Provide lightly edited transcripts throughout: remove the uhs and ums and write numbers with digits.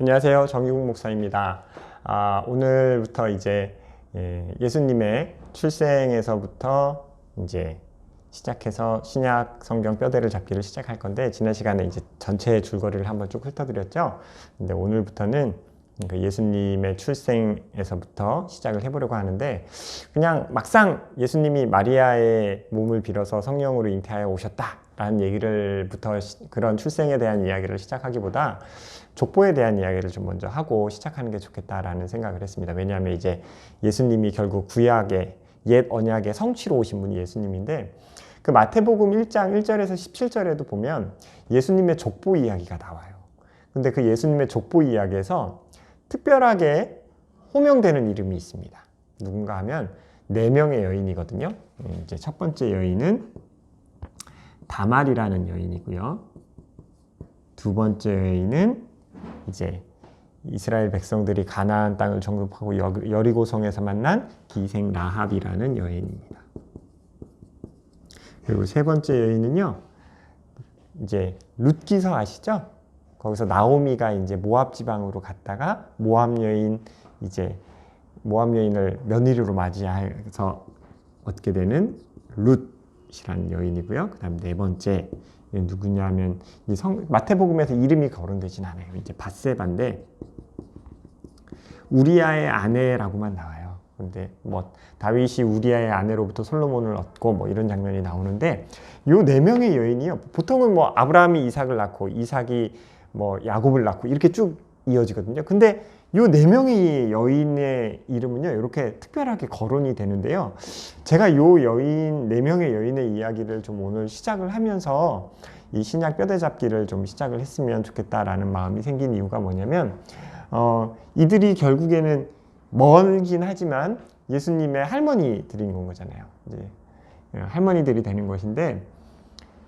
안녕하세요. 정기국 목사입니다. 오늘부터 이제 예수님의 출생에서부터 이제 시작해서 신약 성경 뼈대를 잡기를 시작할 건데, 지난 시간에 이제 전체 줄거리를 한번 쭉 훑어드렸죠. 근데 오늘부터는 그 예수님의 출생에서부터 시작을 해보려고 하는데, 그냥 막상 예수님이 마리아의 몸을 빌어서 성령으로 잉태하여 오셨다라는 얘기를부터 그런 출생에 대한 이야기를 시작하기보다 족보에 대한 이야기를 좀 먼저 하고 시작하는 게 좋겠다라는 생각을 했습니다. 왜냐하면 이제 예수님이 결국 구약의 옛 언약의 성취로 오신 분이 예수님인데, 그 마태복음 1장 1절에서 17절에도 보면 예수님의 족보 이야기가 나와요. 근데 그 예수님의 족보 이야기에서 특별하게 호명되는 이름이 있습니다. 누군가 하면 4명의 여인이거든요. 이제 첫 번째 여인은 다말이라는 여인이고요. 두 번째 여인은 이제 이스라엘 백성들이 가나안 땅을 정복하고 여리고성에서 만난 기생 라합이라는 여인입니다. 그리고 세 번째 여인은요, 이제 룻기서 아시죠? 거기서 나오미가 이제 모압 지방으로 갔다가 모압 여인을 며느리로 맞이해서 얻게 되는 룻이라는 여인이고요. 그다음 네 번째 누구냐면 마태복음에서 이름이 거론되진 않아요. 이제 밧세바인데 우리아의 아내라고만 나와요. 근데 뭐 다윗이 우리아의 아내로부터 솔로몬을 얻고 뭐 이런 장면이 나오는데, 요 4명의 여인이요, 보통은 뭐 아브라함이 이삭을 낳고 이삭이 뭐 야곱을 낳고 이렇게 쭉 이어지거든요. 근데 요 4명의 여인의 이름은요, 이렇게 특별하게 거론이 되는데요. 제가 요 여인 4명의 여인의 이야기를 좀 오늘 시작을 하면서 이 신약 뼈대잡기를 좀 시작을 했으면 좋겠다라는 마음이 생긴 이유가 뭐냐면, 이들이 결국에는 멀긴 하지만 예수님의 할머니들인 거잖아요. 이제 할머니들이 되는 것인데,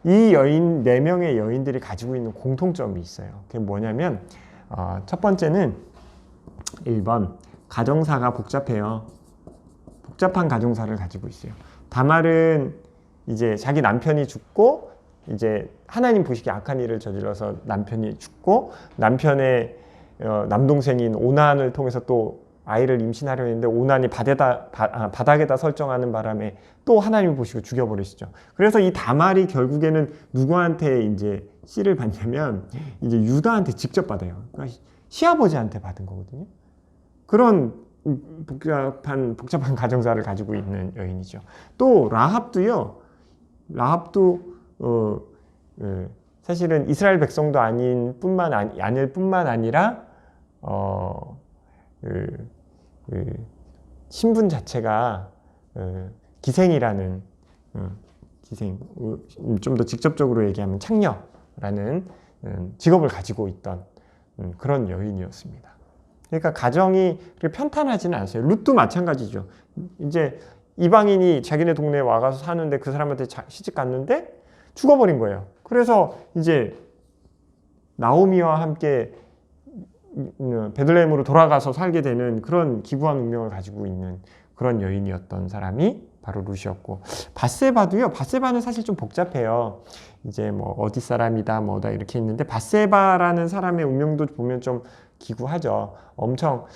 이 여인 4명의 여인들이 가지고 있는 공통점이 있어요. 그게 뭐냐면, 첫 번째는 1번 가정사가 복잡해요. 복잡한 가정사를 가지고 있어요. 다말은 이제 자기 남편이 죽고, 이제 하나님 보시기에 악한 일을 저질러서 남편이 죽고, 남편의 남동생인 오난을 통해서 또 아이를 임신하려 했는데 오난이 바닥에다 설정하는 바람에 또 하나님을 보시고 죽여버리시죠. 그래서 이 다말이 결국에는 누구한테 이제 씨를 받냐면 이제 유다한테 직접 받아요. 그러니까 시아버지한테 받은 거거든요. 그런 복잡한 가정사를 가지고 있는 여인이죠. 또 라합도 사실은 이스라엘 백성도 아닐 뿐만 아니라 신분 자체가 기생이라는, 좀 더 직접적으로 얘기하면 창녀라는 직업을 가지고 있던 그런 여인이었습니다. 그러니까 가정이 그렇게 편탄하지는 않았어요. 룻도 마찬가지죠. 이제 이방인이 자기네 동네에 와가서 사는데 그 사람한테 시집 갔는데 죽어버린 거예요. 그래서 이제 나오미와 함께 베들레헴으로 돌아가서 살게 되는 그런 기구한 운명을 가지고 있는 그런 여인이었던 사람이 바로 룻이었고, 밧세바는 사실 좀 복잡해요. 이제 뭐 어디 사람이다 뭐다 이렇게 있는데, 밧세바라는 사람의 운명도 보면 좀 기구하죠. 엄청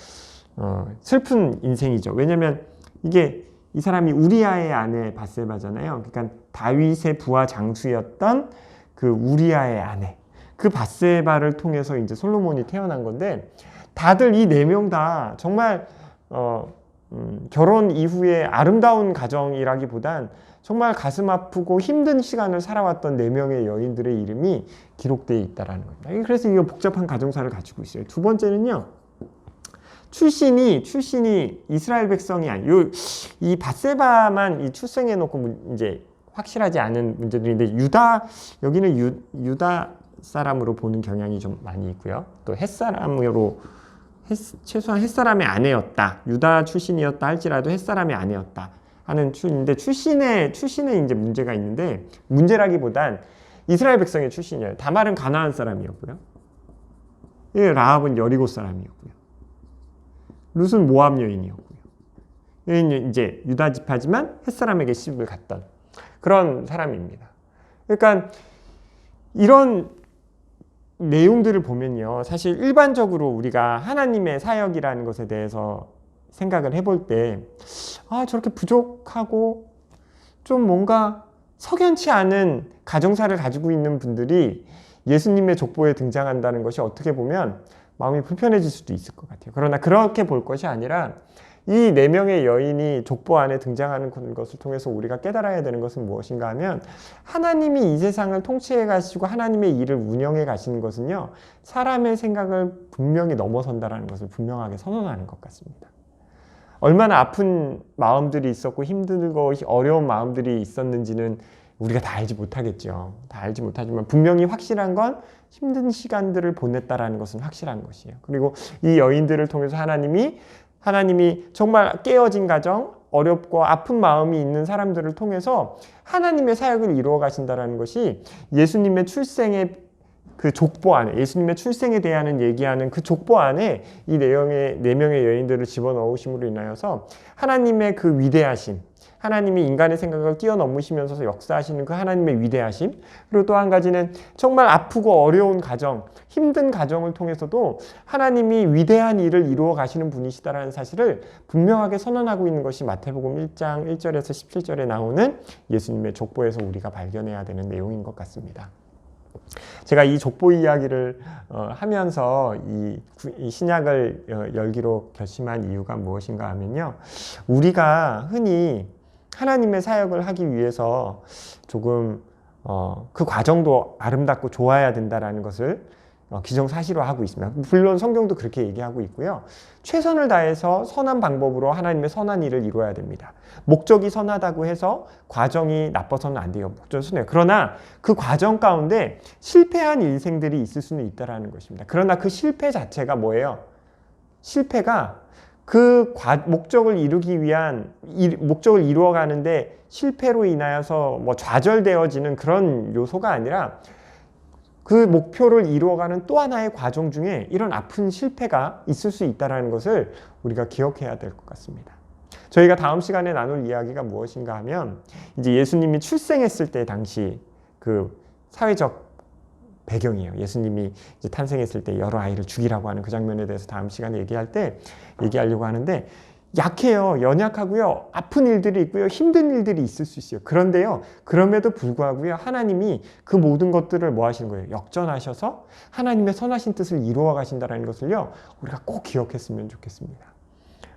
슬픈 인생이죠. 왜냐면 이 사람이 우리아의 아내 밧세바잖아요. 그러니까 다윗의 부하 장수였던 그 우리아의 아내, 그 밧세바를 통해서 이제 솔로몬이 태어난 건데, 다들 이 4명 다 정말 결혼 이후에 아름다운 가정이라기보단 정말 가슴 아프고 힘든 시간을 살아왔던 4명의 여인들의 이름이 기록되어 있다는 겁니다. 그래서 이 복잡한 가정사를 가지고 있어요. 두 번째는요, 출신이 이스라엘 백성이 아니에요. 이 밧세바만 이 출생해 놓고 이제 확실하지 않은 문제들인데, 여기는 유다 사람으로 보는 경향이 좀 많이 있고요. 또 최소한 햇사람의 아내였다, 유다 출신이었다 할지라도 햇사람의 아내였다 하는 출인데, 출신에 이제 문제가 있는데, 문제라기보단 이스라엘 백성의 출신이에요. 다말은 가나안 사람이었고요. 라합은 여리고 사람이었고요. 룻은 모압 여인이었고요. 여기는 이제 유다 지파지만 햇사람에게 시집을 갔던 그런 사람입니다. 그러니까 이런 내용들을 보면요. 사실 일반적으로 우리가 하나님의 사역이라는 것에 대해서 생각을 해볼 때, 저렇게 부족하고 좀 뭔가 석연치 않은 가정사를 가지고 있는 분들이 예수님의 족보에 등장한다는 것이 어떻게 보면 마음이 불편해질 수도 있을 것 같아요. 그러나 그렇게 볼 것이 아니라 이 네 명의 여인이 족보 안에 등장하는 것을 통해서 우리가 깨달아야 되는 것은 무엇인가 하면 하나님이 이 세상을 통치해 가시고 하나님의 일을 운영해 가시는 것은요, 사람의 생각을 분명히 넘어선다라는 것을 분명하게 선언하는 것 같습니다. 얼마나 아픈 마음들이 있었고 힘들고 어려운 마음들이 있었는지는 우리가 다 알지 못하겠죠. 다 알지 못하지만 분명히 확실한 건 힘든 시간들을 보냈다라는 것은 확실한 것이에요. 그리고 이 여인들을 통해서 하나님이 정말 깨어진 가정, 어렵고 아픈 마음이 있는 사람들을 통해서 하나님의 사역을 이루어 가신다라는 것이 예수님의 출생의 그 족보 안에, 예수님의 출생에 대한 얘기하는 그 족보 안에 이 내용의 네 명의 여인들을 집어넣으심으로 인하여서 하나님의 그 위대하심, 하나님이 인간의 생각을 뛰어넘으시면서 역사하시는 그 하나님의 위대하심, 그리고 또 한 가지는 정말 아프고 어려운 가정, 힘든 가정을 통해서도 하나님이 위대한 일을 이루어 가시는 분이시다라는 사실을 분명하게 선언하고 있는 것이 마태복음 1장 1절에서 17절에 나오는 예수님의 족보에서 우리가 발견해야 되는 내용인 것 같습니다. 제가 이 족보 이야기를 하면서 이 신약을 열기로 결심한 이유가 무엇인가 하면요, 우리가 흔히 하나님의 사역을 하기 위해서 조금 그 과정도 아름답고 좋아야 된다라는 것을 기정사실화하고 있습니다. 물론 성경도 그렇게 얘기하고 있고요. 최선을 다해서 선한 방법으로 하나님의 선한 일을 이루어야 됩니다. 목적이 선하다고 해서 과정이 나빠서는 안 돼요. 목적이 선해요. 그러나 그 과정 가운데 실패한 일생들이 있을 수는 있다는 것입니다. 그러나 그 실패 자체가 뭐예요? 실패가 그 목적을 이루기 위한 목적을 이루어가는데 실패로 인하여서 뭐 좌절되어지는 그런 요소가 아니라 그 목표를 이루어가는 또 하나의 과정 중에 이런 아픈 실패가 있을 수 있다는 것을 우리가 기억해야 될 것 같습니다. 저희가 다음 시간에 나눌 이야기가 무엇인가 하면 이제 예수님이 출생했을 때 당시 그 사회적 배경이에요. 예수님이 이제 탄생했을 때 여러 아이를 죽이라고 하는 그 장면에 대해서 다음 시간에 얘기하려고 하는데, 약해요. 연약하고요. 아픈 일들이 있고요. 힘든 일들이 있을 수 있어요. 그런데요, 그럼에도 불구하고요, 하나님이 그 모든 것들을 뭐 하시는 거예요? 역전하셔서 하나님의 선하신 뜻을 이루어 가신다는 것을요, 우리가 꼭 기억했으면 좋겠습니다.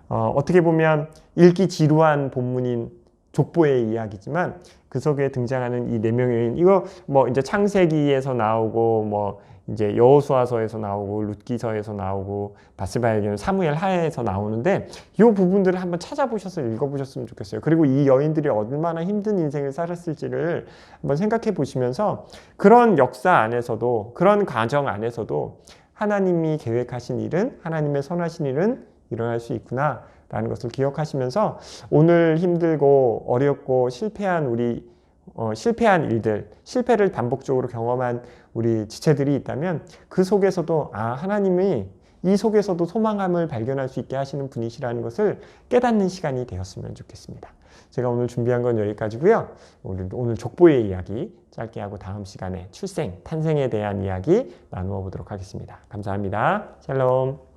어떻게 보면 읽기 지루한 본문인 족보의 이야기지만 그 속에 등장하는 이 네 명의 여인, 이거 뭐 이제 창세기에서 나오고 뭐 이제 여호수아서에서 나오고 룻기서에서 나오고 바스바의 경우 사무엘 하에서 나오는데 이 부분들을 한번 찾아보셔서 읽어보셨으면 좋겠어요. 그리고 이 여인들이 얼마나 힘든 인생을 살았을지를 한번 생각해 보시면서 그런 역사 안에서도, 그런 과정 안에서도 하나님이 계획하신 일은, 하나님의 선하신 일은 일어날 수 있구나 라는 것을 기억하시면서 오늘 힘들고 어렵고 실패한 일들, 실패를 반복적으로 경험한 우리 지체들이 있다면 그 속에서도 하나님이 이 속에서도 소망함을 발견할 수 있게 하시는 분이시라는 것을 깨닫는 시간이 되었으면 좋겠습니다. 제가 오늘 준비한 건 여기까지고요. 오늘 족보의 이야기 짧게 하고 다음 시간에 탄생에 대한 이야기 나누어 보도록 하겠습니다. 감사합니다. 샬롬.